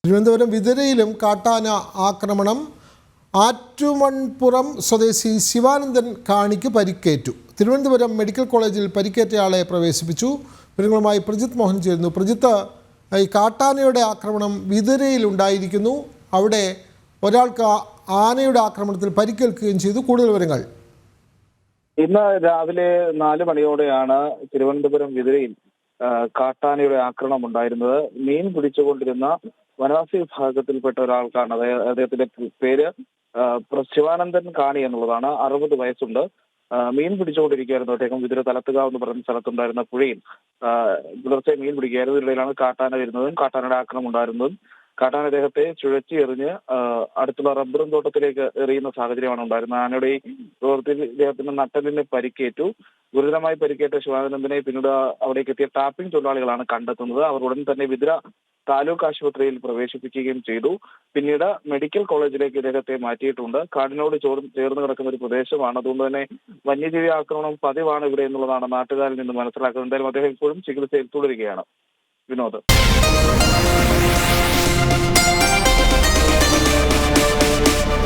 തിരുവനന്തപുരം വിതുരയിലും കാട്ടാന ആക്രമണം. ആറ്റുമൺപുറം സ്വദേശി ശിവാനന്ദൻ കാണിക്ക് പരിക്കേറ്റു. തിരുവനന്തപുരം മെഡിക്കൽ കോളേജിൽ പരിക്കേറ്റയാളെ പ്രവേശിപ്പിച്ചു. വിവരങ്ങളുമായി പ്രജിത്ത് മോഹൻ ചേരുന്നു. പ്രജിത്ത്, ഈ കാട്ടാനയുടെ ആക്രമണം വിതുരയിൽ ഉണ്ടായിരിക്കുന്നു. അവിടെ ഒരാൾക്ക് ആനയുടെ ആക്രമണത്തിൽ പരിക്കേൽക്കുകയും ചെയ്തു. കൂടുതൽ വിവരങ്ങൾ. ഇന്ന് രാവിലെ 4 മണിയോടെയാണ് തിരുവനന്തപുരം വിതുരയിൽ കാട്ടാനയുടെ ആക്രമണം ഉണ്ടായിരുന്നത്. മീൻ പിടിച്ചുകൊണ്ടിരുന്ന വനവാസി വിഭാഗത്തിൽപ്പെട്ട ഒരാൾക്കാണ്. അദ്ദേഹത്തിന്റെ പേര് ശിവാനന്ദൻ കാണി എന്നുള്ളതാണ്. 60 വയസ്സുണ്ട്. മീൻ പിടിച്ചുകൊണ്ടിരിക്കുകയായിരുന്നു. അദ്ദേഹം വിതുര തലത്തുകാവ് എന്ന് പറയുന്ന സ്ഥലത്തുണ്ടായിരുന്ന പുഴയിൽ പുലർച്ചെ മീൻ പിടിക്കുകയായിരുന്നു. ഇതിനിടയിലാണ് കാട്ടാന വരുന്നതും കാട്ടാനയുടെ ആക്രമണം ഉണ്ടായിരുന്നതും. കാട്ടാന അദ്ദേഹത്തെ ചുഴറ്റി എറിഞ്ഞ് അടുത്തുള്ള റബ്ബറും തോട്ടത്തിലേക്ക് എറിയുന്ന സാഹചര്യമാണ് ഉണ്ടായിരുന്നത്. ആനയുടെ ഈ പ്രവൃത്തിയിൽ ഇദ്ദേഹത്തിന് നട്ടലിന് പരിക്കേറ്റു. ഗുരുതരമായി പരിക്കേറ്റ ശിവാനന്ദനെ പിന്നീട് അവിടേക്ക് എത്തിയ ടാപ്പിംഗ് തൊഴിലാളികളാണ് കണ്ടെത്തുന്നത്. അവർ ഉടൻ തന്നെ വിതുര താലൂക്ക് ആശുപത്രിയിൽ പ്രവേശിപ്പിക്കുകയും ചെയ്തു. പിന്നീട് മെഡിക്കൽ കോളേജിലേക്ക് ഇദ്ദേഹത്തെ മാറ്റിയിട്ടുണ്ട്. കാടിനോട് ചേർന്ന് കിടക്കുന്ന ഒരു പ്രദേശമാണ്. അതുകൊണ്ട് തന്നെ വന്യജീവി ആക്രമണം പതിവാണ് ഇവിടെ എന്നുള്ളതാണ് നാട്ടുകാരിൽ നിന്ന് മനസ്സിലാക്കുന്നത്. എന്തായാലും അദ്ദേഹം ഇപ്പോഴും ചികിത്സയിൽ തുടരുകയാണ്. വിനോദ്.